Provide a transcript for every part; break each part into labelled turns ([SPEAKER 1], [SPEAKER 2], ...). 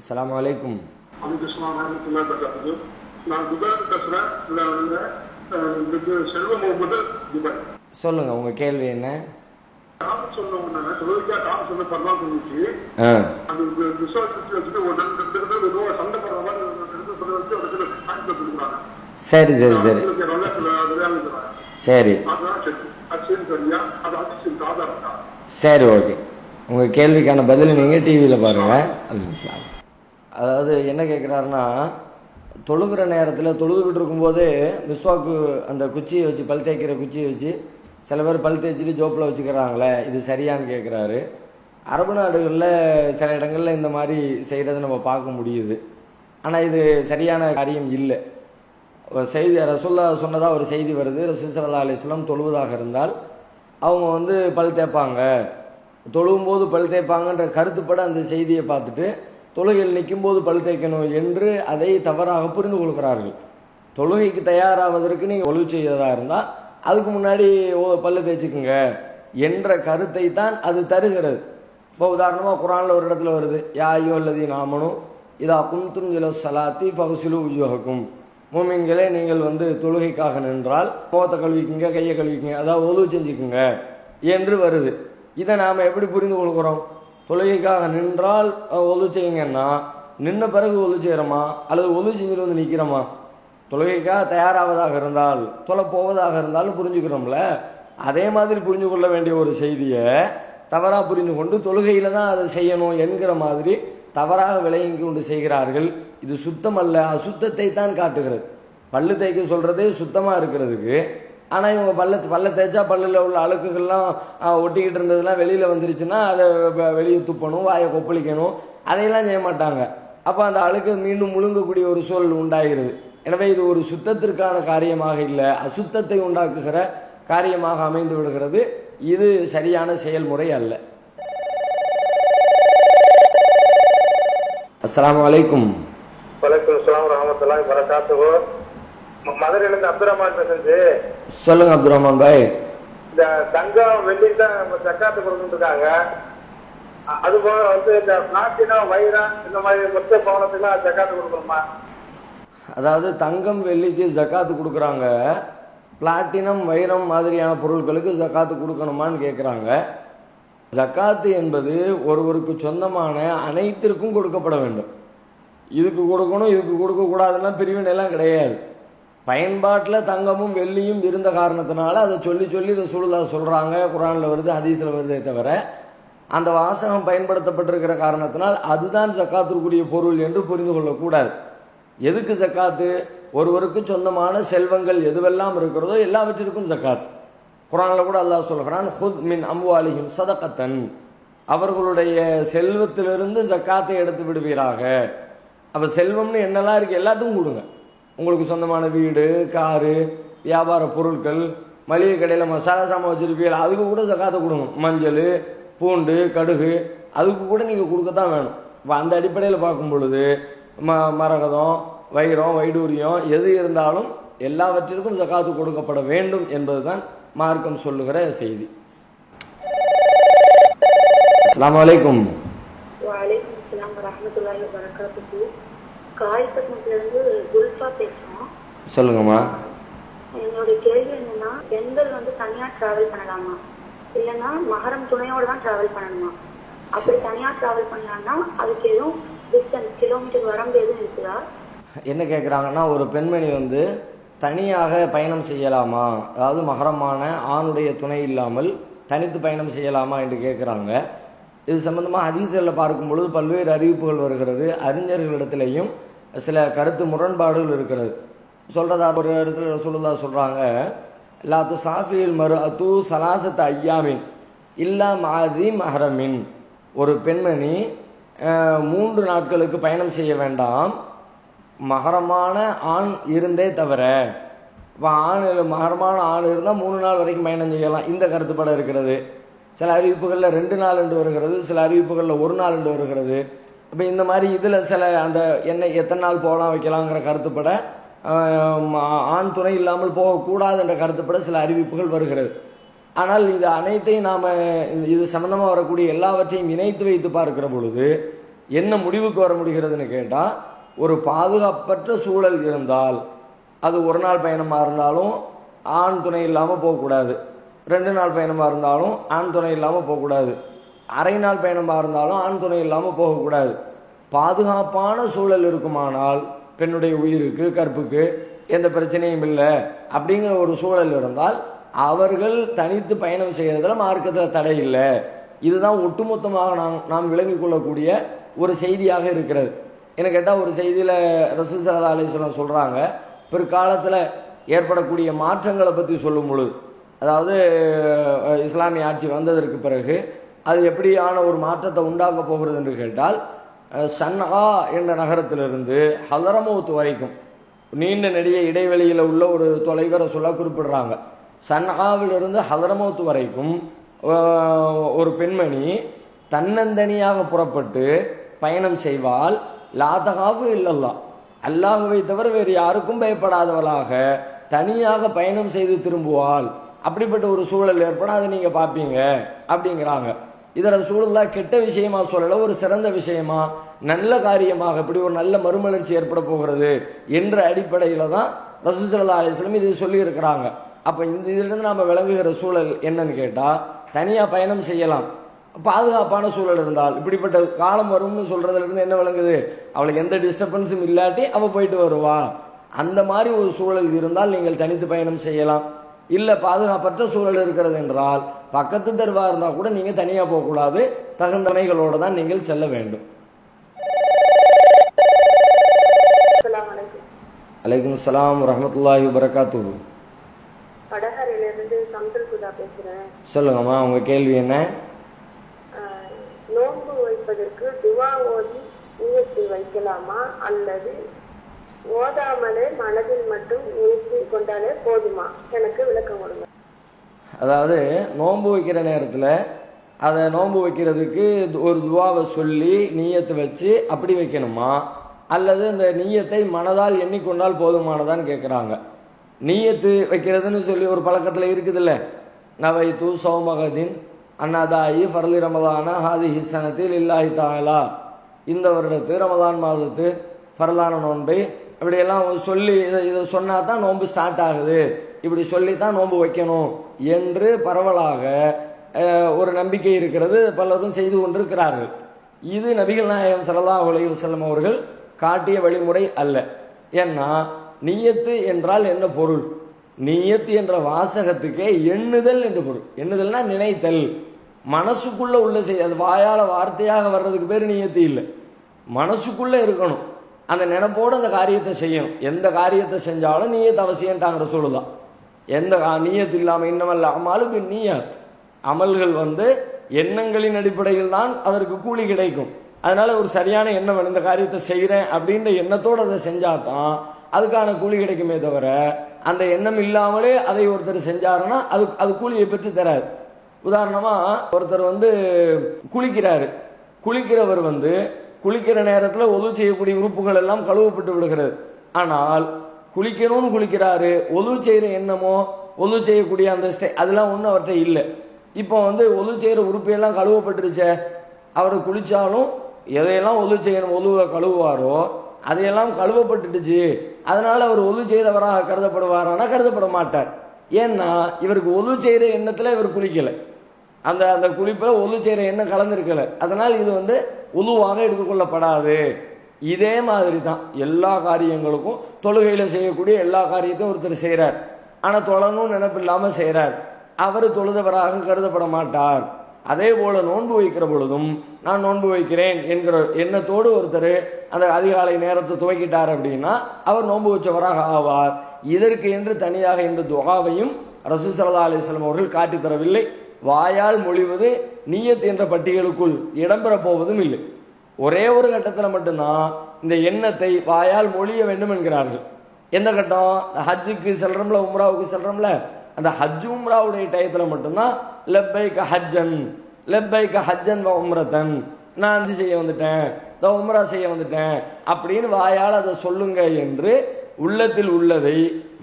[SPEAKER 1] அஸ்ஸலாமு அலைக்கும்.
[SPEAKER 2] நான் துபாய் பேசுறேன். செல்வம் முகமது துபாய்.
[SPEAKER 1] சொல்லுங்க, உங்க கேள்வி என்ன?
[SPEAKER 2] சொன்ன சொன்ன பரவாயில்ல சொல்லிச்சு. அது விசுவாசத்தை வச்சுட்டு ஒரு சண்டை போடுற மாதிரி.
[SPEAKER 1] சரி சரி சரி சரி சரி ஓகே. உங்கள் கேள்விக்கான பதில் நீங்கள் டிவியில் பாருங்கள். அதாவது என்ன கேட்குறாருன்னா, தொழுகிற நேரத்தில் தொழுதுகிட்டு இருக்கும்போதே மிஸ்வாக்கு அந்த குச்சியை வச்சு பல் தேய்க்கிற குச்சியை வச்சு சில பேர் பல் தேய்ச்சிட்டு ஜோப்பில் வச்சுக்கிறாங்களே, இது சரியான்னு கேட்குறாரு. அரபு நாடுகளில் சில இடங்களில் இந்த மாதிரி செய்கிறத நம்ம பார்க்க முடியுது. ஆனால் இது சரியான காரியம் இல்லை. ஒரு செய்தி ரசூல்லா சொன்னதாக ஒரு செய்தி வருது. ரசூல் ஸல்லல்லாஹு அலைஹி வஸல்லம் தொழுவதாக இருந்தால் அவங்க பல் தேய்ப்பாங்க, தொழுவும்போது பல் தேய்ப்பாங்கன்ற கருத்துப்பட அந்த செய்தியை பார்த்துட்டு தொழுகையில் நிற்கும்போது பல் தேய்க்கணும் என்று அதை தவறாக புரிந்து கொள்கிறார்கள். தொழுகைக்கு தயாராவதற்கு நீங்கள் ஒழுங்கு செய்யறதா இருந்தால் அதுக்கு முன்னாடி பல்லு தேய்ச்சிக்குங்க என்ற கருத்தை தான் அது தருகிறது. இப்போ உதாரணமாக குர்ஆனில் ஒரு இடத்துல வருது, யா அய்யுஹல்லதீன ஆமனூ இதா கும்தும் இலஸ் ஸலாத்தி ஃபக்ஸிலூ உஜூஹக்கும். மூமின்களே, நீங்கள் தொழுகைக்காக நின்றால் முகத்தை கழுவிக்குங்க, கையை கழுவிக்குங்க, அதாவது ஒழு செஞ்சுக்குங்க என்று வருது. இதை நாம் எப்படி புரிந்து கொள்கிறோம்? தொழுகைக்காக நின்றால் ஒழு செய்யுங்கன்னா நின்ன பிறகு ஒழு செய்கிறோமா அல்லது ஒழு செஞ்சுட்டு நிற்கிறோமா? தொழுகைக்காக தயாராவதாக இருந்தால் தொலை போவதாக இருந்தாலும் புரிஞ்சுக்கிறோம்ல. அதே மாதிரி புரிஞ்சு கொள்ள வேண்டிய ஒரு செய்தியை தவறாக புரிந்து கொண்டு தொழுகையில தான் அதை செய்யணும் என்கிற மாதிரி தவறாக விளங்கி கொண்டு செய்கிறார்கள். இது சுத்தம் அல்ல, அசுத்தத்தை தான் காட்டுகிறது. பல்லு தேய்க்க சொல்றதே சுத்தமாக இருக்கிறதுக்கு. ஆனால் இவங்க பல்ல தேய்ச்சா பல்லில் உள்ள அழுக்குகள்லாம் ஒட்டிக்கிட்டு இருந்ததுலாம் வெளியில் வந்துருச்சுன்னா அதை வெளியே துப்பணும், வாயை கொப்பளிக்கணும், அதையெல்லாம் செய்ய மாட்டாங்க. அப்போ அந்த அழுக்கு மீண்டும் முழுங்கக்கூடிய ஒரு சூழல் உண்டாகிறது. எனவே இது ஒரு சுத்தத்திற்கான காரியமாக இல்லை, அசுத்தத்தை உண்டாக்குகிற காரியமாக அமைந்து விடுகிறது. இது சரியான செயல்முறை அல்ல. அஸ்ஸலாமு அலைக்கும்.
[SPEAKER 2] வலைக்கும் அஸ்ஸலாம் வரஹ்மத்துல்லாஹி வபரகாத்துஹு. மதுரையிலிருந்து அப்துல் ரஹ்மான் பேசுறேன்.
[SPEAKER 1] சொல்லுங்க அப்துல் ரஹ்மான் பாய்.
[SPEAKER 2] இந்த தங்கம் வெள்ளி தான் ஜக்காத்து கொடுத்துட்டு இருக்காங்க. அதுபோல இந்த பிளாட்டினம் வைரம் இந்த மாதிரி மொத்த பவனத்துக்குலாம் ஜக்காத்து கொடுக்கணுமா?
[SPEAKER 1] அதாவது தங்கம் வெள்ளிக்கு ஜக்காத்து கொடுக்குறாங்க, பிளாட்டினம் வைரம் மாதிரியான பொருட்களுக்கு ஜக்காத்து கொடுக்கணுமான்னு கேட்குறாங்க. ஜக்காத்து என்பது ஒருவருக்கு சொந்தமான அனைத்திற்கும் கொடுக்கப்பட வேண்டும். இதுக்கு கொடுக்கணும் இதுக்கு கொடுக்கக்கூடாதுன்னா பிரிவினைலாம் கிடையாது. பயன்பாட்டில் தங்கமும் வெள்ளியும் இருந்த காரணத்தினால அதை சொல்லி சொல்லி ரசூலுல்லாஹ் சொல்கிறாங்க, குர்ஆனில் வருது, ஹதீஸில் வருதே தவிர அந்த வாசகம் பயன்படுத்தப்பட்டிருக்கிற காரணத்தினால் அதுதான் ஜக்காத்திற்குரிய பொருள் என்று புரிந்து கொள்ளக்கூடாது. எதுக்கு ஜக்காத்து? ஒருவருக்கு சொந்தமான செல்வங்கள் எதுவெல்லாம் இருக்கிறதோ எல்லாவற்றிற்கும் ஜக்காத். குர்ஆனில் கூட அல்லாஹ் சொல்கிறான், ஹுத் மின் அம்வாலிஹிம் சதகத்தன், அவர்களுடைய செல்வத்திலிருந்து ஜக்காத்தை எடுத்து விடுவீராக. அப்போ செல்வம்னு என்னெல்லாம் இருக்குது எல்லாத்துக்கும் கொடுங்க. உங்களுக்கு சொந்தமான வீடு, காரு, வியாபார பொருட்கள், மளிகை கடையில் மசாலா சாமான் வச்சிருப்பீங்க, அதுக்கு கூட ஜக்காத்தை கொடுங்க. மஞ்சள், பூண்டு, கடுகு, அதுக்கு கூட நீங்கள் கொடுக்கத்தான் வேணும். இப்போ அந்த அடிப்படையில் பார்க்கும் பொழுது மரகதம், வைரம், வைடூரியம் எது இருந்தாலும் எல்லாவற்றிற்கும் ஜக்காத்து கொடுக்கப்பட வேண்டும் என்பதுதான் மார்க்கம் சொல்லுகிற செய்தி. அஸ்ஸலாமு அலைக்கும்.
[SPEAKER 3] வலைக்கும் அஸ்ஸலாம் வரஹ்மத்துல்லாஹி வபரகாத்துஹு. காய்பட்டினத்திலிருந்து குல்ஃபா பேசுறோம்.
[SPEAKER 1] சொல்லுங்கம்மா.
[SPEAKER 3] என்னோட கேள்வி என்னன்னா, பெண்கள் தனியா டிராவல் பண்ணலாமா இல்லைன்னா மஹரம் துணையோட தான் டிராவல் பண்ணணுமா? அப்படி தனியா டிராவல் பண்ணலாம்னா அதுக்கு எதுவும் டிஸ்டன்ஸ் கிலோமீட்டர் வரம்பு எதுவும் இருக்குதா?
[SPEAKER 1] என்ன கேட்குறாங்கன்னா, ஒரு பெண்மணி தனியாக பயணம் செய்யலாமா, அதாவது மஹரமான ஆணுடைய துணை இல்லாமல் தனித்து பயணம் செய்யலாமா என்று கேட்குறாங்க. இது சம்பந்தமாக ஹதீஸ்களில் பார்க்கும் பொழுது பல்வேறு அறிவிப்புகள் வருகிறது. அறிஞர்களிடத்திலையும் சில கருத்து முரண்பாடுகள் இருக்கிறது. சொல்கிறதா ஒரு இடத்துல ரசூலுல்லாஹ் சொல்கிறாங்க, லா துசாஃபில் மர்அத்து ஸலாஸத அய்யாமின் இல்லா மஅதி மஹரமின். ஒரு பெண்மணி 3 நாட்களுக்கு பயணம் செய்ய வேண்டாம், மஹரமான ஆண் இருந்தே தவிர. இப்போ மஹரமான ஆண் இருந்தால் 3 நாள் வரைக்கும் பயணம் செய்யலாம், இந்த கருத்துப்பட இருக்கிறது. சில அறிவிப்புகளில் 2 நாள் என்று வருகிறது, சில அறிவிப்புகளில் 1 நாள் என்று வருகிறது. இப்போ இந்த மாதிரி இதில் சில அந்த எத்தனை நாள் போகலாம் வைக்கலாங்கிற கருத்துப்பட ஆண் துணை இல்லாமல் போகக்கூடாது என்ற கருத்துப்பட சில அறிவிப்புகள் வருகிறது. ஆனால் இது அனைத்தையும் நாம் இது சம்பந்தமாக வரக்கூடிய எல்லாவற்றையும் இணைத்து வைத்து பார்க்கிற பொழுது என்ன முடிவுக்கு வர முடிகிறதுன்னு கேட்டால், ஒரு பாதுகாப்பற்ற சூழல் இருந்தால் அது ஒரு நாள் பயணமாக இருந்தாலும் ஆண் துணை இல்லாமல் போகக்கூடாது, 2 நாள் பயணமாக இருந்தாலும் ஆண் துணை இல்லாமல் போகக்கூடாது, அரை நாள் பயணமாக இருந்தாலும் ஆண் துணை இல்லாமல் போகக்கூடாது. பாதுகாப்பான சூழல் இருக்குமானால் பெண்ணுடைய உயிருக்கு கற்புக்கு எந்த பிரச்சனையும் இல்லை அப்படிங்கிற ஒரு சூழல் இருந்தால் அவர்கள் தனித்து பயணம் செய்யறதுல மார்க்கத்தில் தடை இல்லை. இதுதான் ஒட்டுமொத்தமாக நாம் விளங்கிக் கொள்ளக்கூடிய ஒரு செய்தியாக இருக்கிறது. என்ன கேட்டால், ஒரு செய்தியில் ரசூல் ஸல்லல்லாஹு அலைஹி வஸல்லம் சொல்கிறாங்க, பிற்காலத்தில் ஏற்படக்கூடிய மாற்றங்களை பற்றி சொல்லும் பொழுது, அதாவது இஸ்லாமிய ஆட்சி வந்ததற்கு பிறகு அது எப்படியான ஒரு மாற்றத்தை உண்டாக்க போகிறது என்று கேட்டால், சன்ஆ என்ற நகரத்திலிருந்து ஹலரமௌத் வரைக்கும் நீண்ட நெடிய இடைவெளியில் உள்ள ஒரு தொலைவரை சொல்ல குறிப்பிடுறாங்க. சன்ஆவிலிருந்து ஹலரமௌத் வரைக்கும் ஒரு பெண்மணி தன்னந்தனியாக புறப்பட்டு பயணம் செய்வால், லா தகாஃபு இல்லல்லாஹ், அல்லாஹ்வை தவிர வேறு யாருக்கும் பயப்படாதவளாக தனியாக பயணம் செய்து திரும்புவாள். அப்படிப்பட்ட ஒரு சூழல் ஏற்பட அதை நீங்க பார்ப்பீங்க அப்படிங்கிறாங்க. இதர சூழலாக கெட்ட விஷயமா சொல்லல, ஒரு சிறந்த விஷயமா நல்ல காரியமாக இப்படி ஒரு நல்ல மறுமலர்ச்சி ஏற்பட போகிறது என்ற அடிப்படையில தான் ரசூல் ஸல்லல்லாஹு அலைஹி வஸல்லம் இது சொல்லி இருக்கிறாங்க. அப்ப இந்த இதிலிருந்து நாம விளங்குகிற சூழல் என்னன்னு கேட்டா, தனியா பயணம் செய்யலாம், பாதுகாப்பான சூழல் இருந்தால். இப்படிப்பட்ட காலம் வரும்னு சொல்றதுல இருந்து என்ன விளங்குது, அவளுக்கு எந்த டிஸ்டர்பன்ஸும் இல்லாட்டி அவ போயிட்டு வருவா. அந்த மாதிரி ஒரு சூழல் இருந்தால் நீங்கள் தனித்து பயணம் செய்யலாம். இல்ல பாதுகாப்பற்ற சூழல் இருக்கிறது என்றால் பக்கத்து தெருவா இருந்தா கூட நீங்க தனியா போகக்கூடாது, தகுந்த துணைகளோட தான் நீங்கள் செல்ல வேண்டும். அலைக்கும் ஸலாம் வரஹ்மத்துல்லாஹி வபரகாத்துஹு.
[SPEAKER 4] வடகரையிலிருந்து சம்சல் குதா பேசுறேன்.
[SPEAKER 1] சொல்லுங்கம்மா, உங்க கேள்வி என்ன?
[SPEAKER 4] நோன்பு வைப்பதற்கு துவா ஓதி நியத்து வைக்கலாமா அல்லது ஓதாமலே மனதில் மட்டும் நியத்து கொண்டாலே போதுமா? எனக்கு விளக்கம் கொடுங்க.
[SPEAKER 1] அதாவது நோன்பு வைக்கிற நேரத்தில் அதை நோன்பு வைக்கிறதுக்கு ஒரு துவாவை சொல்லி நீயத்தை வச்சு அப்படி வைக்கணுமா, அல்லது இந்த நீயத்தை மனதால் எண்ணிக்கொண்டால் போதுமானதான்னு கேட்குறாங்க. நீயத்து வைக்கிறதுன்னு சொல்லி ஒரு பழக்கத்தில் இருக்குதுல்ல, நவைத்து சௌமகதின் அன்னதாயி ஃபர்லி ரமதான ஹாதி ஹிசனத்தில் இல்லாஹி தாலா, இந்த வருடத்து ரமதான் மாதத்து ஃபர்லான நோன்பை அப்படியெல்லாம் சொல்லி இதை சொன்னா தான் நோன்பு ஸ்டார்ட் ஆகுது, இப்படி சொல்லித்தான் நோன்பு வைக்கணும் என்று பரவலாக ஒரு நம்பிக்கை இருக்கிறது, பலரும் செய்து கொண்டிருக்கிறார்கள். இது நபிகள் நாயகம் ஸல்லல்லாஹு அலைஹி வஸல்லம் அவர்கள் காட்டிய வழிமுறை அல்ல. ஏன்னா நியத்து என்றால் என்ன பொருள்? நியத்து என்ற வாசகத்துக்கே எண்ணுதல் என்று பொருள். எண்ணுதல்னா நினைத்தல், மனசுக்குள்ள உள்ள செய்ய, அது வாயால வார்த்தையாக வர்றதுக்கு பேர் நியத்து இல்லை, மனசுக்குள்ள இருக்கணும். அந்த நினைப்போடு அந்த காரியத்தை செய்யணும். எந்த காரியத்தை செஞ்சாலும் நீயத்து அவசியம்ட்டாங்கிற சொல்லுதான். எந்த நீயத்து இல்லாமல் இன்னமல்ல அமலு நீயத், அமல்கள் எண்ணங்களின் அடிப்படையில் தான் அதற்கு கூலி கிடைக்கும். அதனால ஒரு சரியான எண்ணம், இந்த காரியத்தை செய்கிறேன் அப்படின்ற எண்ணத்தோடு அதை செஞ்சாதான் அதுக்கான கூலி கிடைக்குமே தவிர, அந்த எண்ணம் இல்லாமலே அதை ஒருத்தர் செஞ்சாருன்னா அது கூலியை பெற்று தராது. உதாரணமா ஒருத்தர் குளிக்கிறாரு, குளிக்கிறவர் குளிக்கிற நேரத்தில் ஒது செய்யக்கூடிய உறுப்புகள் எல்லாம் கழுவப்பட்டு விடுகிறது. ஆனால் குளிக்கணும்னு குளிக்கிறாரு, ஒது செய்யற எண்ணமோ ஒது செய்யக்கூடிய அந்த அதெல்லாம் ஒன்றும் அவர்கிட்ட இல்லை. இப்போ ஒது செய்யற உறுப்பையெல்லாம் கழுவப்பட்டுருச்சே, அவர் குளிச்சாலும் எதையெல்லாம் ஒது செய்யணும் ஒதுவை கழுவுவாரோ அதையெல்லாம் கழுவப்பட்டுடுச்சு, அதனால அவர் ஒது செய்தவராக கருதப்படுவாரானா கருதப்பட மாட்டார். ஏன்னா இவருக்கு ஒது செய்யற எண்ணத்துல இவர் குளிக்கல, அந்த குளிப்பை ஒது செய்யற எண்ணம் கலந்துருக்கல, அதனால் இது உதுவாக எடுத்துக்கொள்ளப்படாது. இதே மாதிரி தான் எல்லா காரியங்களுக்கும், தொழுகையில செய்யக்கூடிய எல்லா காரியத்தையும் ஒருத்தர் செய்யறார், ஆனா தொழணும்னு நினைப்பு இல்லாம செய்யறார், அவர் தொழுதவராக கருதப்பட மாட்டார். அதே போல நோன்பு வைக்கிற பொழுதும் நான் நோன்பு வைக்கிறேன் என்கிற எண்ணத்தோடு ஒருத்தர் அந்த அதிகாலை நேரத்தை துவக்கிட்டார் அப்படின்னா அவர் நோன்பு வச்சவராக ஆவார். இதற்கு என்று தனியாக இந்த துஆவையும் ரசூல் ஸல்லல்லாஹு அலைஹி வஸல்லம் அவர்கள் காட்டி தரவில்லை. வாயால் மொழிவது நியத் என்ற பட்டியலுக்குள் இடம்பெற போவதும் இல்லை. ஒரே ஒரு கட்டத்தில் மட்டும்தான் இந்த எண்ணத்தை வாயால் மொழிய வேண்டும் என்கிறார்கள். எந்த கட்டம்? ஹஜ்ஜுக்கு செல்றோம்ல, உம்ராவுக்கு செல்றோம்ல, அந்த ஹஜ் உம்ராவுடைய டயத்தில் மட்டும்தான் லப்பைக ஹஜ்ஜன், லப்பைக ஹஜ்ஜன் வ உம்ரத்தன், நான் ஹஜ் செய்ய வந்துட்டேன், உம்ரா செய்ய வந்துட்டேன் அப்படின்னு வாயால் அதை சொல்லுங்க என்று உள்ளத்தில் உள்ளதை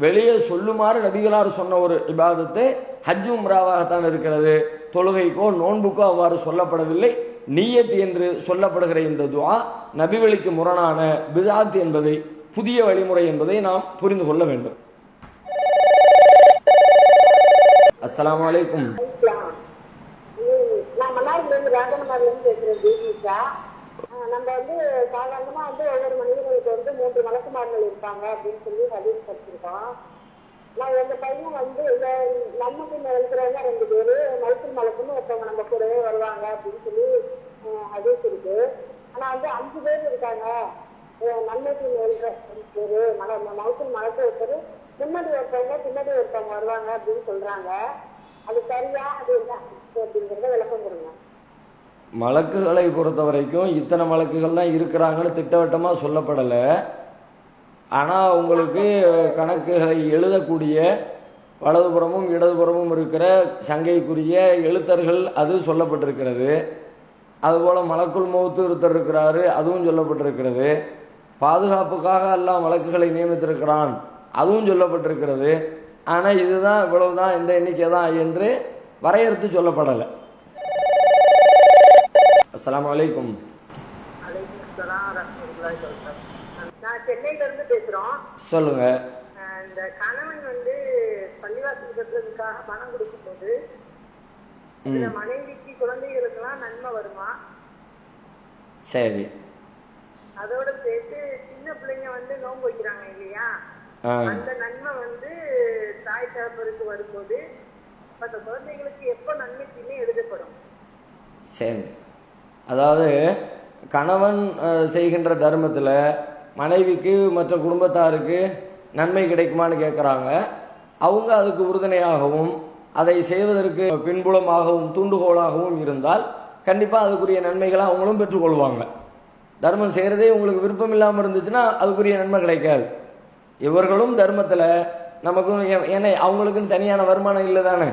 [SPEAKER 1] வெளியே சொல்லுமாறு நபிகளார் சொன்ன ஒரு இபாதத்தை ஹஜ் உம்ராவாகத்தான் இருக்கிறது. தொழுகைக்கோ நோன்புக்கோ அவ்வாறு சொல்லப்படவில்லை. நியத் என்று சொல்லப்படுகிற இந்த துஆ நபிவழிக்கு முரணான பிதாத் என்பதை, புதிய வழிமுறை என்பதை நாம் புரிந்து கொள்ள வேண்டும். அஸ்ஸலாமு அலைக்கும்.
[SPEAKER 4] நான் மன்னார்லேருந்து ராஜமன்னார்லேருந்து பேசுறேன் தீபிகா. நம்ம சாதாரணமா ஒவ்வொரு மனிதர்களுக்கு 3 மலக்குமார்கள் இருப்பாங்க அப்படின்னு சொல்லி ஹதீஸ் படிச்சிருக்கோம். நான் எங்க பையன் நம்மக்கு இருக்கிறவங்க 2 பேரு மலக்குள் மலக்குன்னு ஒருத்தவங்க நம்ம கூடவே வருவாங்க அப்படின்னு சொல்லி ஹதீஸ் இருக்கு. ஆனா 5 பேர் இருக்காங்க நன்மைக்கு பேரு மலக்குள் மலக்கு ஒருத்தர் முன்னாடி ஒருத்தவங்க பின்னாடி ஒருத்தவங்க வருவாங்க அப்படின்னு சொல்றாங்க. அது சரியா அது என்ன அப்படிங்கறத விளக்கம் கொடுங்க.
[SPEAKER 1] மலக்குகளை பொறுத்த வரைக்கும் இத்தனை மலக்குகள் தான் இருக்கிறாங்கன்னு திட்டவட்டமாக சொல்லப்படலை. ஆனால் உங்களுக்கு கணக்குகளை எழுதக்கூடிய வலதுபுறமும் இடதுபுறமும் இருக்கிற சங்கைக்குரிய எழுத்தர்கள் அது சொல்லப்பட்டிருக்கிறது. அதுபோல் மலக்குள் மௌத்து ஒருத்தர் இருக்கிறாரு, அதுவும் சொல்லப்பட்டிருக்கிறது. பாதுகாப்புக்காக அல்லாஹ் மலக்குகளை நியமித்திருக்கிறான், அதுவும் சொல்லப்பட்டிருக்கிறது. ஆனால் இதுதான் இவ்வளவுதான் இந்த எண்ணிக்கை தான் என்று வரையறுத்து சொல்லப்படலை. அஸ்ஸலாமு அலைக்கும்.
[SPEAKER 4] நான் சென்னையில இருந்து பேசுறோம்.
[SPEAKER 1] சொல்லுங்க.
[SPEAKER 4] இந்த கணவன் பள்ளிவாசல் கட்டுறதுக்காக பணம் கொடுக்கும் போது மனைவிக்கு குழந்தைகளுக்கு எல்லாம் நன்மை வருமா?
[SPEAKER 1] சரி.
[SPEAKER 4] அதோட சேர்த்து சின்ன பிள்ளைங்க நோன்பு வைக்கிறாங்க இல்லையா, அந்த நன்மை தாய் தகப்பருக்கு வரும்போது அந்த குழந்தைகளுக்கு எப்ப நன்மைக்குமே எழுதப்படும்?
[SPEAKER 1] சரி. அதாவது கணவன் செய்கின்ற தர்மத்தில் மனைவிக்கு மற்ற குடும்பத்தாருக்கு நன்மை கிடைக்குமான்னு கேட்குறாங்க. அவங்க அதுக்கு உறுதுணையாகவும் அதை செய்வதற்கு பின்புலமாகவும் தூண்டுகோலாகவும் இருந்தால் கண்டிப்பாக அதுக்குரிய நன்மைகளை அவங்களும் பெற்றுக்கொள்வாங்க. தர்மம் செய்கிறதே உங்களுக்கு விருப்பம் இல்லாமல் இருந்துச்சுன்னா அதுக்குரிய நன்மை கிடைக்காது. இவர்களும் தர்மத்தில் நமக்கு ஏன்னா அவங்களுக்குன்னு தனியான வருமானம் இல்லை தானே,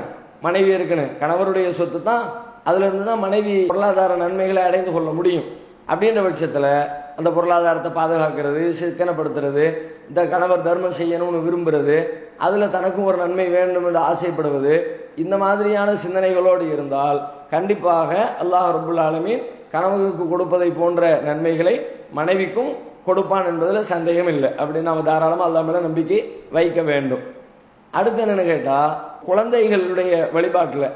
[SPEAKER 1] மனைவி இருக்குன்னு கணவருடைய சொத்து தான், அதுல இருந்து தான் மனைவி பொருளாதார நன்மைகளை அடைந்து கொள்ள முடியும். அப்படின்ற பட்சத்தில் அந்த பொருளாதாரத்தை பாதுகாக்கிறது, சிக்கனப்படுத்துறது, இந்த கணவர் தர்மம் செய்யணும்னு விரும்புறது, அதில் தனக்கும் ஒரு நன்மை வேண்டும் என்று ஆசைப்படுவது, இந்த மாதிரியான சிந்தனைகளோடு இருந்தால் கண்டிப்பாக அல்லாஹ் ரப்புல் ஆலமீன் கணவருக்கு கொடுப்பதை போன்ற நன்மைகளை மனைவிக்கும் கொடுப்பான் என்பதில் சந்தேகம் இல்லை. அப்படி நாம் தாராளமாக அல்லாஹ் மேல நம்பிக்கை வைக்க வேண்டும். அடுத்து என்னன்னு கேட்டால், குழந்தைகளுடைய வழிபாட்டில்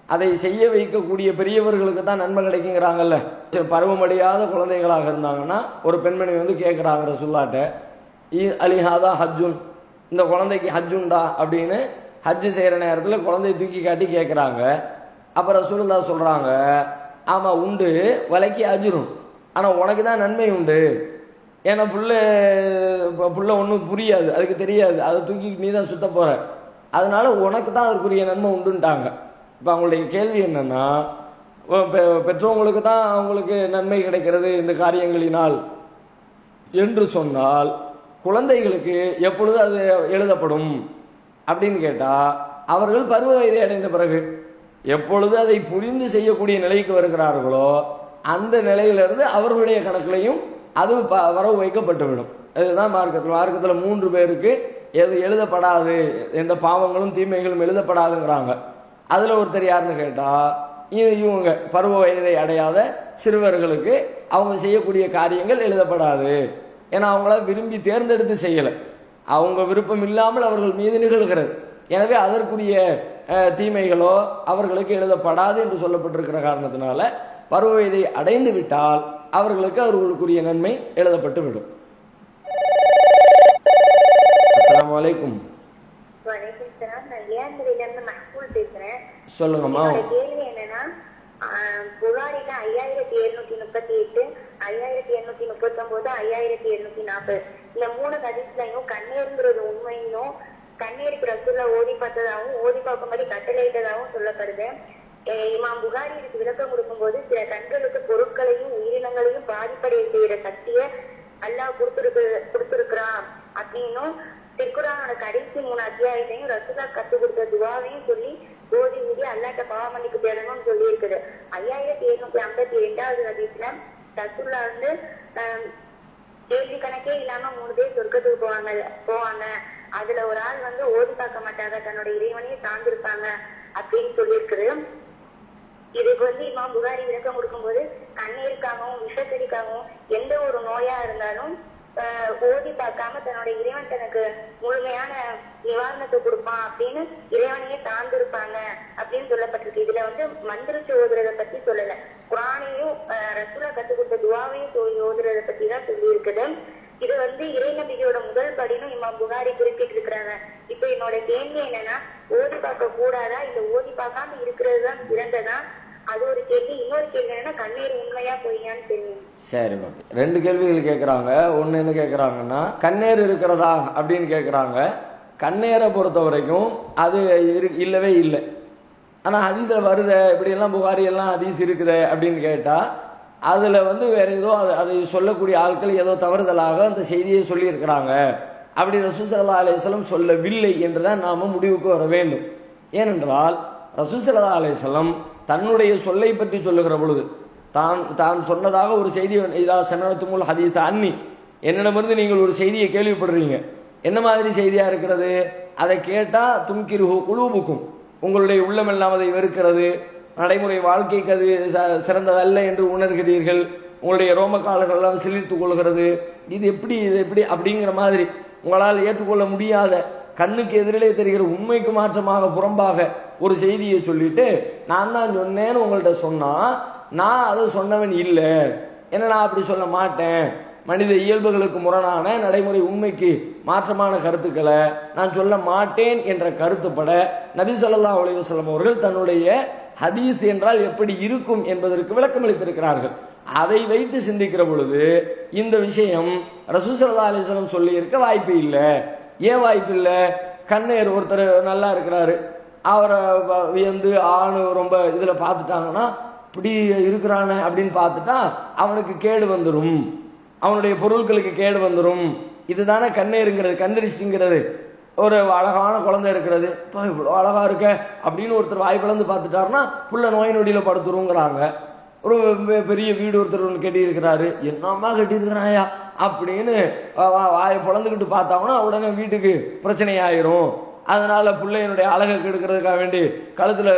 [SPEAKER 1] அதை செய்ய வைக்கக்கூடிய பெரியவர்களுக்கு தான் நன்மை கிடைக்குங்கிறாங்கல்ல. பருவமடையாத குழந்தைகளாக இருந்தாங்கன்னா ஒரு பெண்மணி கேட்குறாங்க ரசூலுல்லாஹ்ட்ட, அலிஹாதா ஹஜ்ஜுன், இந்த குழந்தைக்கு ஹஜ்ஜுண்டா அப்படின்னு ஹஜ்ஜு செய்கிற நேரத்தில் குழந்தைய தூக்கி காட்டி கேட்குறாங்க. அப்போ ரசூலுல்லாஹ் சொல்கிறாங்க, ஆமாம் உண்டு, வலைக்கு அஜ்ரும், ஆனால் உனக்கு தான் நன்மை உண்டு. ஏன்னா புள்ள ஒன்றும் புரியாது, அதுக்கு தெரியாது, அதை தூக்கி நீ தான் சுத்த போகிற, அதனால உனக்கு தான் அதுக்குரிய நன்மை உண்டுன்ட்டாங்க. இப்போ அவங்களுடைய கேள்வி என்னன்னா, பெற்றவங்களுக்கு தான் அவங்களுக்கு நன்மை கிடைக்கிறது இந்த காரியங்களினால் என்று சொன்னால் குழந்தைகளுக்கு எப்பொழுது அது எழுதப்படும் அப்படின்னு கேட்டால், அவர்கள் பருவ வயதை அடைந்த பிறகு எப்பொழுது அதை புரிந்து செய்யக்கூடிய நிலைக்கு வருகிறார்களோ அந்த நிலையிலிருந்து அவர்களுடைய கணக்கிலையும் அது வரவு வைக்கப்பட்டுவிடும். இதுதான் மார்க்கத்தில் 3 பேருக்கு எது எழுதப்படாது, எந்த பாவங்களும் தீமைகளும் எழுதப்படாதுங்கிறாங்க. அதில் ஒருத்தர் யாருன்னு கேட்டால், இவங்க பருவ வயதை அடையாத சிறுவர்களுக்கு அவங்க செய்யக்கூடிய காரியங்கள் எழுதப்படாது. ஏன்னா அவங்கள விரும்பி தேர்ந்தெடுத்து செய்யலை, அவங்க விருப்பம் இல்லாமல் அவர்கள் மீது நிகழ்கிறது. எனவே அதற்குரிய தீமைகளோ அவர்களுக்கு எழுதப்படாது என்று சொல்லப்பட்டிருக்கிற காரணத்தினால பருவ வயதை அடைந்து விட்டால் அவர்களுக்கு அவர்களுக்குரிய நன்மை எழுதப்பட்டு விடும். அஸ்ஸலாமு அலைக்கும். சொல்லுங்கம்மா.
[SPEAKER 3] கேள்வி என்னன்னா, புகாரில 5738, 5739, 5740 இந்த 3 ஹதீஸ்லயும் கண்ணீர்ங்கிறது உண்மையும், கண்ணீருக்கு ரசூலுல்லா ஓதி பார்த்ததாகவும் ஓதி பார்க்கும்படி கட்டளையிட்டதாகவும் சொல்லப்படுது. இமாம் புகாரி இதுக்கு விளக்கம் கொடுக்கும் போது, சில கண்களுக்கு பொருட்களையும் உயிரினங்களையும் பாதிப்படைய செய்யற சக்தியை அல்லாஹ் கொடுத்திருக்கிறான் அப்படின்னும், திருக்குரானோட கடைசி 3 அத்தியாயத்தையும் ரசூலுல்லா கத்து கொடுத்த துவாவையும் சொல்லி ஓதி ஊதி அல்லாஹ்ட்ட பாவமன்னிப்பு தேடணும்னு சொல்லி இருக்குது. 5752வது ஹதீஸ்ல ரசூலுல்லா கேள்வி கணக்கே இல்லாம 3 பேர் சொர்க்கத்துக்கு போவாங்க, அதுல ஒரு ஆள் ஓதி பார்க்க மாட்டாங்க, தன்னோட இறைவனையே சார்ந்திருப்பாங்க அப்படின்னு சொல்லியிருக்குது. இதுக்கு வந்து இமாம் புகாரி விளக்கம் கொடுக்கும்போது கண்ணீருக்காகவும் விஷக்கடிக்காகவும் எந்த ஒரு நோயா இருந்தாலும் ஓதி பார்க்காம தன்னோட இறைவன் தனக்கு முழுமையான நிவாரணத்தை கொடுப்பான் அப்படின்னு இறைவனையே சார்ந்திருப்பாங்க அப்படின்னு சொல்லப்பட்டிருக்கு. இதுல வந்து மந்திரிச்சு ஓதுறதை பத்தி சொல்லல, குரானையும் ரசூலா கத்துக் கொடுத்த துவாவையும் ஓதுறதை பத்தி தான் சொல்லி இருக்குது. இது வந்து இறை நம்பிக்கையோட முதல் படின்னு இமாம் புகாரி குறிப்பிட்டு இருக்கிறாங்க. இப்ப என்னோட கேள்வி என்னன்னா, ஓதி பார்க்க கூடாதா இல்ல ஓதி பார்க்காம இருக்கிறது தான் சிறந்ததா? அது ஒரு கேள்வி. இன்னொரு கேள்வி என்னன்னா, கண்ணீர் உண்மையா பொய்யான்னு தெரியும்.
[SPEAKER 1] சரி மேம், 2 கேள்விகள் கேட்குறாங்க. ஒன்று என்ன கேட்குறாங்கன்னா, கண்ணீர் இருக்கிறதா அப்படின்னு கேட்குறாங்க. கண்ணீரை பொறுத்த வரைக்கும் அது இல்லவே இல்லை. ஆனால் ஹதீஸில் வருத இப்படியெல்லாம் புகாரி எல்லாம் ஹதீஸ் இருக்குதே அப்படின்னு கேட்டால் அதில் வந்து வேற ஏதோ அதை சொல்லக்கூடிய ஆட்கள் ஏதோ தவறுதலாக அந்த செய்தியை சொல்லியிருக்கிறாங்க. அப்படி ரசூல் ஸல்லல்லாஹு அலைஹி வஸல்லம் சொல்லவில்லை என்றுதான் நாம முடிவுக்கு வர வேண்டும். ஏனென்றால் ரசூல் ஸல்லல்லாஹு அலைஹி வஸல்லம் தன்னுடைய சொல்லை பற்றி சொல்லுகிற பொழுது தான் சொன்னதாக ஒரு செய்தி, இதா சனத்துமுல் ஹதீஸ அன்னி, என்னிடமிருந்து நீங்கள் ஒரு செய்தியை கேள்விப்படுறீங்க, என்ன மாதிரி செய்தியா இருக்கிறது? அதை கேட்டா துன்கிருஹு குலூபுக்கும், உங்களுடைய உள்ளமெல்லாம் அதை வெறுக்கிறது, நடைமுறை வாழ்க்கைக்கு அது சிறந்ததல்ல என்று உணர்கிறீர்கள், உங்களுடைய ரோமக்கால்கள் எல்லாம் சிலிர்த்துக் கொள்கிறது, இது எப்படி அப்படிங்கிற மாதிரி உங்களால் ஏற்றுக்கொள்ள முடியாத, கண்ணுக்கு எதிரிலே தெரிகிற உண்மைக்கு மாற்றமாக புறம்பாக ஒரு செய்தியை சொல்லிட்டு நான் தான் சொன்னேன்னு உங்கள்கிட்ட சொன்னா, நான் அதை சொன்னவன் இல்லை, என்ன நான் அப்படி சொல்ல மாட்டேன், மனித இயல்புகளுக்கு முரணான நடைமுறை உண்மைக்கு மாற்றமான கருத்துக்களை நான் சொல்ல மாட்டேன் என்ற கருத்துப்பட நபி ஸல்லல்லாஹு அலைஹி வஸல்லம் அவர்கள் தன்னுடைய ஹதீஸ் என்றால் எப்படி இருக்கும் என்பதற்கு விளக்கம் அளித்திருக்கிறார்கள். அதை வைத்து சிந்திக்கிற பொழுது இந்த விஷயம் ரசூல் ஸல்லல்லாஹு அலைஹி வஸல்லம் சொல்லி இருக்க வாய்ப்பு இல்லை. ஏன் வாய்ப்பு இல்லை? கண்ணேர் ஒருத்தர் நல்லா இருக்கிறாரு, அவரை வியந்து ஆணு ரொம்ப இதுல பார்த்துட்டாங்கன்னா, இப்படி இருக்கிறானே அப்படின்னு பார்த்துட்டா அவனுக்கு கேடு வந்துடும், அவனுடைய பொருட்களுக்கு கேடு வந்துடும். இதுதானே கண்ணேருங்கிறது, கந்திரிச்சுங்கிறது. ஒரு அழகான குழந்தை இருக்கிறது, இப்போ இவ்வளோ அழகா இருக்க அப்படின்னு ஒருத்தர் வாய் பிளந்து பார்த்துட்டாருன்னா புள்ள நோய் நொடியில் படுத்துருங்கிறாங்க. ஒரு பெரிய வீடு ஒருத்தர் ஒன்று கட்டியிருக்கிறாரு, என்னம்மா கட்டியிருக்கிறாயா அப்படின்னு வாயை பிளந்துக்கிட்டு பார்த்தாங்கன்னா உடனே வீட்டுக்கு பிரச்சனை ஆயிரும். அதனால பிள்ளையனுடைய அழகை கெடுக்கிறதுக்காக வேண்டி கழுத்துல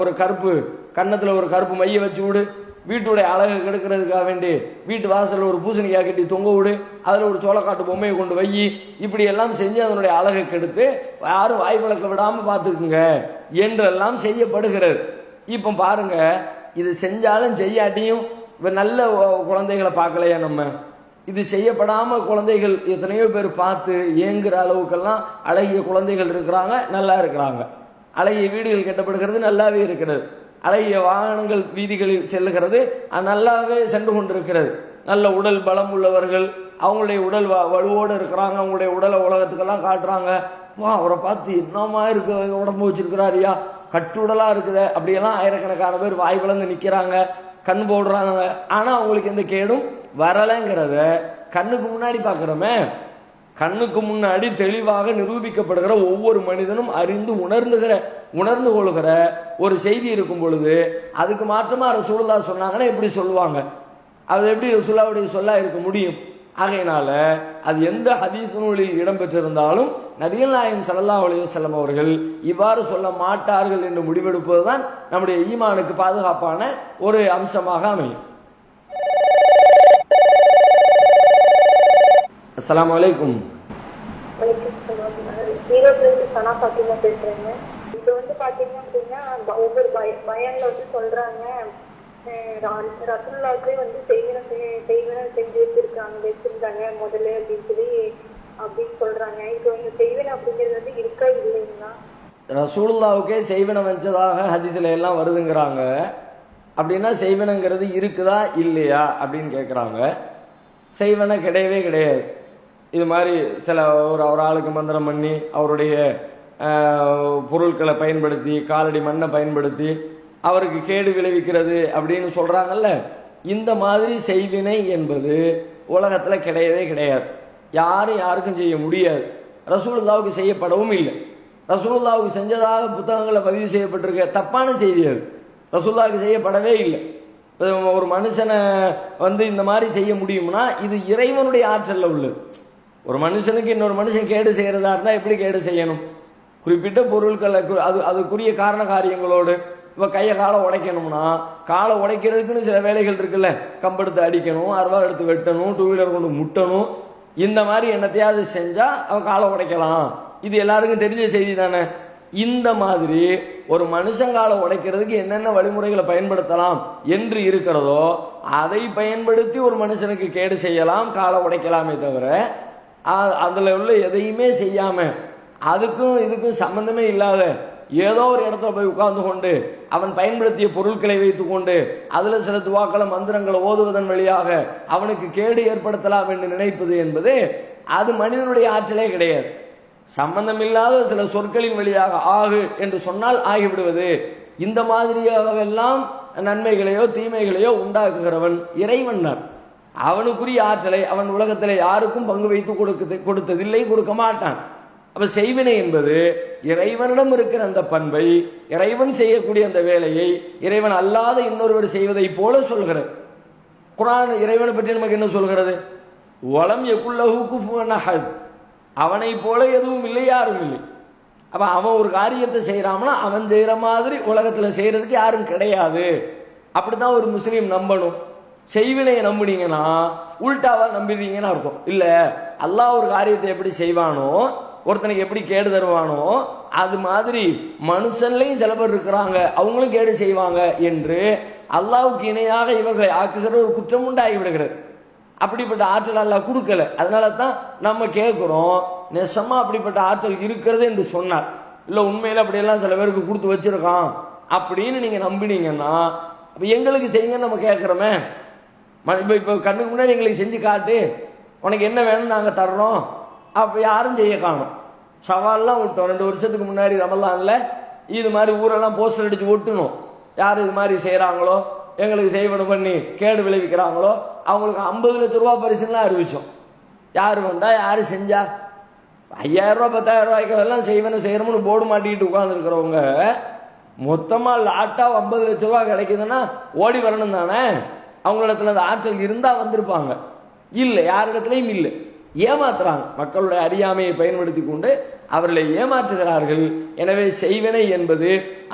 [SPEAKER 1] ஒரு கருப்பு, கன்னத்துல ஒரு கருப்பு மைய வச்சு விடு, வீட்டுடைய அழகை கெடுக்கிறதுக்காக வேண்டி வீட்டு வாசல்ல ஒரு பூசணிக்காய் கட்டி தொங்க விடு, அதுல ஒரு சோளக்காட்டு பொம்மையை கொண்டு வை, இப்படி எல்லாம் செஞ்சு அதனுடைய அழகை கெடுத்து யாரும் வாய் பழக்க விடாம பார்த்துக்குங்க என்றெல்லாம் செய்யப்படுகிறது. இப்போ பாருங்க, இது செஞ்சாலும் செய்யாட்டியும் நல்ல குழந்தைகளை பார்க்கலையா நம்ம? இது செய்யப்படாம குழந்தைகள் எத்தனையோ பேர் பார்த்து ஏங்குற அளவுக்கெல்லாம் அழகிய குழந்தைகள் இருக்கிறாங்க, நல்லா இருக்கிறாங்க. அழகிய வீடுகள் கட்டப்படுகிறது, நல்லாவே இருக்கிறது. அழகிய வாகனங்கள் வீதிகளில் செல்லுகிறது, நல்லாவே சென்று கொண்டிருக்கிறது. நல்ல உடல் பலம் உள்ளவர்கள், அவங்களுடைய உடல் வலுவோடு இருக்கிறாங்க, அவங்களுடைய உடலை உலகத்துக்கெல்லாம் காட்டுறாங்க. அவரை பார்த்து என்னமா இருக்கு, உடம்பு வச்சிருக்கிறாரியா, கட்டுடலா இருக்குது அப்படியெல்லாம் ஆயிரக்கணக்கான பேர் வாய் பிளந்து நிற்கிறாங்க, கண் போடுறாங்க. ஆனா அவங்களுக்கு எந்த கேடும் வரலைங்கிறத கண்ணுக்கு முன்னாடி பார்க்கிறோமே, கண்ணுக்கு முன்னாடி தெளிவாக நிரூபிக்கப்படுகிற ஒவ்வொரு மனிதனும் அறிந்து உணர்ந்து கொள்கிற ஒரு செய்தி இருக்கும் பொழுது அதுக்கு மாற்றமா ரசூலுல்லாஹ் சொன்னாங்கன்னா எப்படி சொல்லுவாங்க? அது எப்படி ரசூலுல்லாஹ்வுடைய சொல்லா இருக்க முடியும்? ஆகையினால அது எந்த ஹதீஸ் நூலில் இடம்பெற்றிருந்தாலும் நபிகள் நாயகம் ஸல்லல்லாஹு அலைஹி வஸல்லம் அவர்கள் இவ்வாறு சொல்ல மாட்டார்கள் என்று முடிவெடுப்பதுதான் நம்முடைய ஈமானுக்கு பாதுகாப்பான ஒரு அம்சமாக அமையும். அஸ்ஸலாமு அலைக்கும்.
[SPEAKER 3] பேசுறேங்க. இப்ப வந்து பாத்தீங்க அப்படின்னா ஒவ்வொரு பயன்ல வந்து சொல்றாங்க, ரசூலுல்லாஹ்வே வந்து செய்வன செஞ்சு வச்சிருந்தாங்க முதல்ல அப்படின்னு சொல்றாங்க. இப்போ இந்த செய்வன அப்படிங்கிறது வந்து இருக்கா இல்லைங்களா?
[SPEAKER 1] ரசூலுல்லாஹ்வுக்கே செய்வன வச்சதாக ஹதீஸ்ல எல்லாம் வருதுங்கிறாங்க. அப்படின்னா செய்வனங்கிறது இருக்குதா இல்லையா அப்படின்னு கேட்குறாங்க. செய்வன கிடையவே கிடையாது. இது மாதிரி சில ஒரு ஆளுக்கு மந்திரம் பண்ணி அவருடைய பொருட்களை பயன்படுத்தி காலடி மண்ணை பயன்படுத்தி அவருக்கு கேடு விளைவிக்கிறது அப்படின்னு சொல்றாங்கல்ல, இந்த மாதிரி செய்வினை என்பது உலகத்துல கிடையவே கிடையாது. யாருக்கும் செய்ய முடியாது. ரசூலுல்லாஹ்வுக்கு செய்யப்படவும் இல்லை. ரசூலுல்லாஹ்வுக்கு செஞ்சதாக புத்தகங்களை பதிவு செய்யப்பட்டிருக்க தப்பான செய்தி அது. ரசூலுல்லாஹ்வுக்கு செய்யப்படவே இல்லை. ஒரு மனுஷனை வந்து இந்த மாதிரி செய்ய முடியும்னா இது இறைவனுடைய ஆற்றல்ல உள்ளது. ஒரு மனுஷனுக்கு இன்னொரு மனுஷன் கேடு செய்யறதா இருந்தா எப்படி கேடு செய்யணும்? குறிப்பிட்ட பொருட்களை அதுக்குரிய காரண காரியங்களோடு இப்போ கையை காலை உடைக்கணும்னா காலை உடைக்கிறதுக்குன்னு சில வேலைகள் இருக்குல்ல, கம்பெடுத்து அடிக்கணும், அருவாள் எடுத்து வெட்டணும், டூ வீலர் கொண்டு முட்டணும், இந்த மாதிரி என்னத்தையாவது செஞ்சா அவன் காலை உடைக்கலாம். இது எல்லாருக்கும் தெரிஞ்ச செய்தி தானே. இந்த மாதிரி ஒரு மனுஷங்காலை உடைக்கிறதுக்கு என்னென்ன வழிமுறைகளை பயன்படுத்தலாம் என்று இருக்கிறதோ அதை பயன்படுத்தி ஒரு மனுஷனுக்கு கேடு செய்யலாம், காலை உடைக்கலாமே தவிர அதுல உள்ள எதையுமே செய்யாம அதுக்கும் இதுக்கும் சம்பந்தமே இல்லாத ஏதோ ஒரு இடத்துல போய் உட்கார்ந்து கொண்டு அவன் பயன்படுத்திய பொருட்களை வைத்துக் கொண்டு அதுல சில துவாக்களை மந்திரங்களை ஓதுவதன் வழியாக அவனுக்கு கேடு ஏற்படுத்தலாம் என்று நினைப்பது என்பது அது மனிதனுடைய ஆற்றலே கிடையாது. சம்பந்தம் இல்லாத சில சொற்களின் வழியாக ஆகு என்று சொன்னால் ஆகிவிடுவது. இந்த மாதிரியாகவெல்லாம் நன்மைகளையோ தீமைகளையோ உண்டாக்குகிறவன் இறைவன் தான். அவனுக்குரிய ஆற்றலை அவன் உலகத்தில் யாருக்கும் பங்கு வைத்து கொடுத்ததில்லை, கொடுக்க மாட்டான். அப்ப செய்வினை என்பது இறைவனிடம் இருக்கிற அந்த பண்பை, இறைவன் செய்யக்கூடிய அந்த வேலையை இறைவன் அல்லாத இன்னொருவர் செய்வதை போல சொல்கிறது. குர்ஆன் இறைவனை பற்றி நமக்கு என்ன சொல்கிறது? வலம் யகுல்லஹு குஃபுவன் அஹத், அவனை போல எதுவும் இல்லை, யாரும் இல்லை. அப்ப அவன் ஒரு காரியத்தை செய்யறான்னா அவன் செய்யற மாதிரி உலகத்துல செய்யறதுக்கு யாரும் கிடையாது. அப்படித்தான் ஒரு முஸ்லீம் நம்பணும். செய்வினையை நம்புனீங்கன்னா உல்டாவா நம்பிடுவீங்கன்னு அர்த்தம். இல்ல அல்லாஹ் ஒரு காரியத்தை எப்படி செய்வானோ, ஒருத்தனுக்கு எப்படி கேடு தருவானோ, அது மாதிரி மனுஷன்லையும் சில பேர் இருக்கிறாங்க, அவங்களும் கேடு செய்வாங்க என்று அல்லாஹ்வுக்கு இணையாக இவர்களை ஆக்குகிற ஒரு குற்றம் உண்டாகி விடுகிறது. அப்படிப்பட்ட ஆற்றல் அல்லாஹ் கொடுக்கல. அதனால தான் நம்ம கேட்கிறோம், நெசமா அப்படிப்பட்ட ஆற்றல் இருக்கிறது என்று சொன்னார். இல்ல உண்மையில அப்படியெல்லாம் சில பேருக்கு கொடுத்து வச்சிருக்கான் அப்படின்னு நீங்க நம்பினீங்கன்னா அப்ப எங்களுக்கு செய்யுங்கன்னு நம்ம கேட்கிறோமே. இப்ப கண்ணுக்கு முன்னாடி எங்களுக்கு செஞ்சு காட்டு, உனக்கு என்ன வேணும்னு நாங்க தர்றோம். அப்ப யாரும் செய்ய காணும். சவால்லாம் விட்டோம். 2 வருஷத்துக்கு முன்னாடி ரமலான்ல இது மாதிரி ஊரெல்லாம் போஸ்டர் அடிச்சு ஒட்டணும். யார் இது மாதிரி செய்யறாங்களோ, எங்களுக்கு செய்வனம் பண்ணி கேடு விளைவிக்கிறாங்களோ அவங்களுக்கு 50 லட்சம் ரூபாய் பரிசுலாம் அறிவிச்சோம். யாரு வந்தா யாரு செஞ்சா 5000 ரூபாய் 10,000 ரூபாய்க்கு எல்லாம் செய்வன செய்யணும்னு போர்டு மாட்டிக்கிட்டு உட்கார்ந்து இருக்கிறவங்க மொத்தமா லாட்டா 50 லட்சம் ரூபாய் கிடைக்குதுன்னா ஓடி வரணும் தானே. அவங்களிடத்துல அந்த ஆற்றல் இருந்தா வந்திருப்பாங்க. இல்லை, யாரிடத்திலையும் இல்லை. ஏமாத்துறாங்க. மக்களுடைய அறியாமையை பயன்படுத்தி கொண்டு அவர்களை ஏமாற்றுகிறார்கள். எனவே செய்வினை என்பது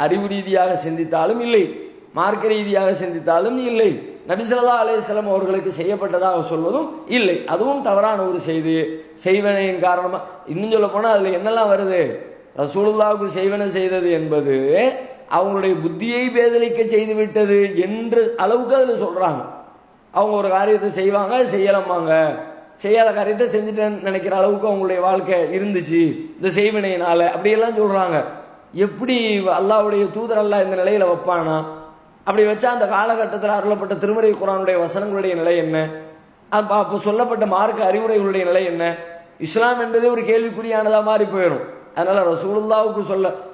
[SPEAKER 1] அறிவு ரீதியாக சிந்தித்தாலும் இல்லை, மார்க்க ரீதியாக சிந்தித்தாலும் இல்லை, நபி ஸல்லல்லாஹு அலைஹி வஸல்லம் அவர்களுக்கு செய்யப்பட்டதாக சொல்வதும் இல்லை. அதுவும் தவறான ஒரு செய்தி. செய்வனையின் காரணமா இன்னும் சொல்ல போனா அதுல என்னெல்லாம் வருது? ரசூலுல்லாஹ்வுக்கு செய்வனை செய்தது என்பது அவங்களுடைய புத்தியை பேதலிக்க செய்து விட்டது என்ற அளவுக்கு அதுல சொல்றாங்க. அவங்க ஒரு காரியத்தை செய்வாங்க, செய்யலாமாங்க, செய்யாத காரியத்தை செஞ்சுட்டேன்னு நினைக்கிற அளவுக்கு அவங்களுடைய வாழ்க்கை இருந்துச்சு இந்த செய்வினையினால, அப்படியெல்லாம் சொல்றாங்க. எப்படி அல்லாஹ்வுடைய தூதர் அல்லாஹ் இந்த நிலையில வைப்பானா? அப்படி வச்சா அந்த காலகட்டத்தில் அருளப்பட்ட திருமறை குர்ஆனுடைய வசனங்களுடைய நிலை என்ன? அப்போ சொல்லப்பட்ட மார்க்க அறிவுரைகளுடைய நிலை என்ன? இஸ்லாம் என்பதே ஒரு கேள்விக்குறியானதா மாறி போயிடும். அதனால ரசூலுல்லாஹ்வுக்கு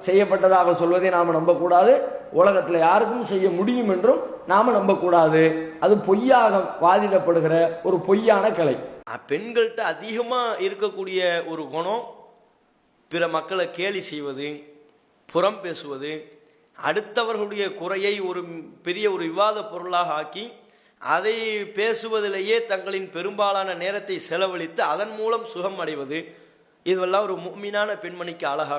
[SPEAKER 1] செய்யப்பட்டதாக சொல்வதை நாம நம்பக்கூடாது. உலகத்துல யாருக்கும் செய்ய முடியும் என்றும் நாம நம்பக்கூடாது. அது பொய்யாக வாதிடப்படுகிற ஒரு பொய்யான கலை.
[SPEAKER 5] பெண்கள்கிட்ட அதிகமா இருக்கக்கூடிய ஒரு குணம் பிற மக்களை கேலி செய்வது, புறம் பேசுவது, அடுத்தவர்களுடைய குறையை ஒரு பெரிய ஒரு விவாத பொருளாக ஆக்கி அதை பேசுவதிலேயே தங்களின் பெரும்பாலான நேரத்தை செலவழித்து அதன் மூலம் சுகம் அடைவது. இதுவெல்லாம் ஒரு முஃமினான பெண்மணிக்கு அழகா?